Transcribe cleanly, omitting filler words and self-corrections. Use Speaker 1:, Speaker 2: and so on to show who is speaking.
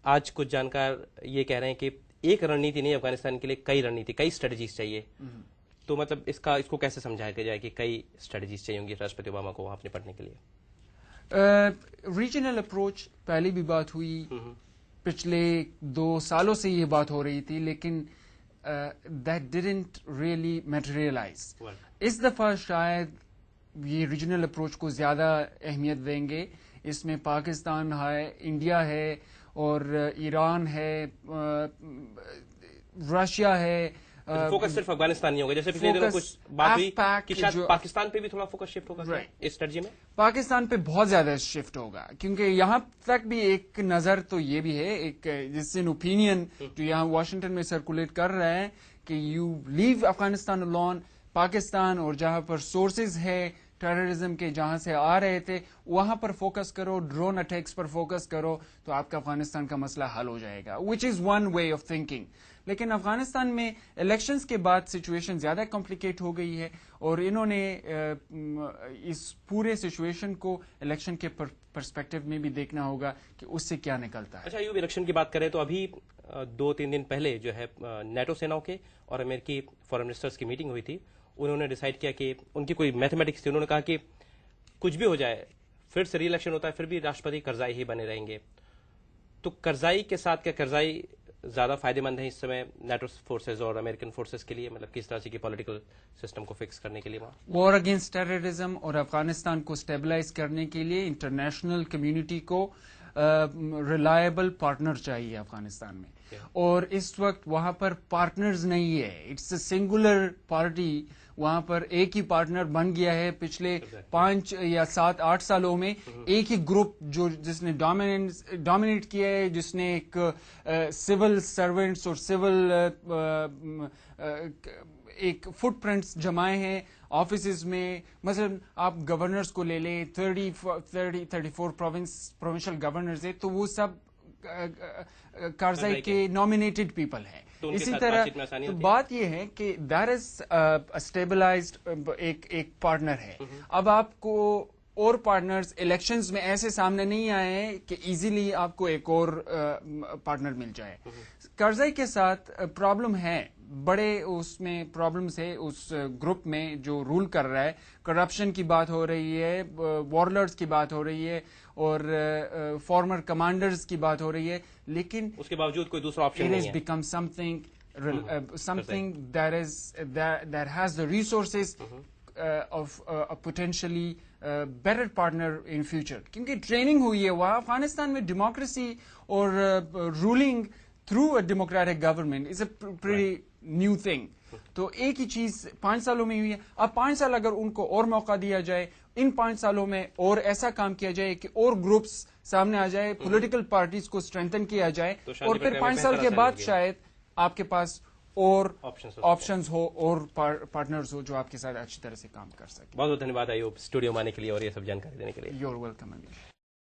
Speaker 1: آج کچھ جانکار یہ کہہ رہے ہیں کہ ایک رننیتی نہیں افغانستان کے لیے کئی رننیتی کئی اسٹریٹجیز چاہیے. تو مطلب اس کو کیسے سمجھایا جائے کہ کئی اسٹریٹجیز چاہیے ہوں گی راشٹرپتی اوباما کو وہاں اپنے پڑھنے کے لیے؟
Speaker 2: ریجنل اپروچ پہلے بھی بات ہوئی, پچھلے 2 سالوں سے یہ بات ہو رہی تھی, لیکن دیٹ ڈڈنٹ ریئلی میٹیریلائز. اس دفعہ شاید یہ ریجنل اپروچ کو زیادہ اہمیت دیں گے. اس میں پاکستان ہے, انڈیا ہے, اور ایران ہے, رشیا ہے.
Speaker 1: فوکس صرف افغانستان نہیں ہوگا, جیسے پچھلے دنوں کچھ بات ہوئی کہ شاید پاکستان پہ بھی تھوڑا فوکس شفٹ ہوگا اس اسٹریٹجی میں.
Speaker 2: پاکستان پہ بہت زیادہ شفٹ ہوگا, کیونکہ یہاں تک بھی ایک نظر تو یہ بھی ہے, ایک جس ان اوپینین جو یہاں واشنگٹن میں سرکولیٹ کر رہے ہیں کہ you leave Afghanistan alone. Pakistan اور جہاں پر سورسز ہے ٹیررزم کے, جہاں سے آ رہے تھے, وہاں پر فوکس کرو, ڈرون اٹیکس پر فوکس کرو, تو آپ کا افغانستان کا مسئلہ حل ہو جائے گا, which is one way of thinking. لیکن افغانستان میں الیکشنز کے بعد سچویشن زیادہ کمپلیکیٹ ہو گئی ہے, اور انہوں نے اس پورے سچویشن کو الیکشن کے پرسپیکٹو میں بھی دیکھنا ہوگا کہ اس سے کیا نکلتا ہے.
Speaker 1: اچھا, ایوب الیکشن کی بات کریں تو ابھی 2-3 دن پہلے جو ہے نیٹو سیناؤں کے اور امریکی فارن منسٹرز کی میٹنگ ہوئی تھی. انہوں نے ڈیسائیڈ کیا کہ ان کی کوئی میتھمیٹکس تھی, انہوں نے کہا کہ کچھ بھی ہو جائے پھر سے ری الیکشن ہوتا ہے پھر بھی راشٹرپتی کرزائی ہی بنے رہیں گے. تو کرزائی کے ساتھ کیا کرزائی زیادہ فائدہ مند ہے اس سمے نیٹو فورسز اور امریکن فورسز کے لیے, مطلب کس طرح سے کی پولیٹیکل سسٹم کو فکس کرنے کے لیے وہاں
Speaker 2: وار اگینسٹ ٹیررزم اور افغانستان کو اسٹیبلائز کرنے کے لیے انٹرنیشنل کمیونٹی کو ریلائبل پارٹنر چاہیے افغانستان میں. اور اس وقت وہاں پر پارٹنرز نہیں ہے, اٹس اے سنگولر پارٹی. وہاں پر ایک ہی پارٹنر بن گیا ہے پچھلے 5 یا 7-8 سالوں میں. ایک ہی گروپ جس نے ڈومینیٹ کیا ہے, جس نے ایک سول سرونٹس اور سول ایک فٹ پرنٹس جمائے ہیں آفیسز میں. مثلا آپ گورنرز کو لے لیں, 34 پروونشل گورنرز ہیں, تو وہ سب کارزائی کے نامینیٹڈ پیپل ہیں. اسی طرح بات یہ ہے کہ دیٹ از اسٹیبلائزڈ ایک پارٹنر ہے. اب آپ کو اور پارٹنرز الیکشنز میں ایسے سامنے نہیں آئے ہیں کہ ایزیلی آپ کو ایک اور پارٹنر مل جائے. کرزائی کے ساتھ پرابلم ہے, بڑے اس میں پرابلمز ہے اس گروپ میں جو رول کر رہا ہے. کرپشن کی بات ہو رہی ہے, وارلرز کی بات ہو رہی ہے, اور فارمر کمانڈرز کی بات ہو رہی ہے, لیکن
Speaker 1: اس کے باوجود کوئی دوسرا آپشن نہیں ہے.
Speaker 2: It has become something that has the resources of a potentially better partner in future. کیونکہ ٹریننگ ہوئی ہے وہاں افغانستان میں ڈیموکریسی اور rolling through a democratic government is a pretty new thing. تو ایک ہی چیز 5 سالوں میں ہوئی ہے. اب 5 سال اگر ان کو اور موقع دیا جائے, ان 5 سالوں میں اور ایسا کام کیا جائے کہ اور گروپس سامنے آ جائے, پولیٹیکل پارٹیز کو اسٹرینتھن کیا جائے, اور پھر 5 سال کے بعد شاید آپ کے پاس اور آپشنز ہو اور پارٹنرز ہو جو آپ کے ساتھ اچھی طرح سے کام کر سکیں.
Speaker 1: بہت بہت دھنیہ واد ایوب اسٹوڈیو میں آنے کے لیے اور یہ سب جانکاری دینے کے لیے.
Speaker 2: You are welcome.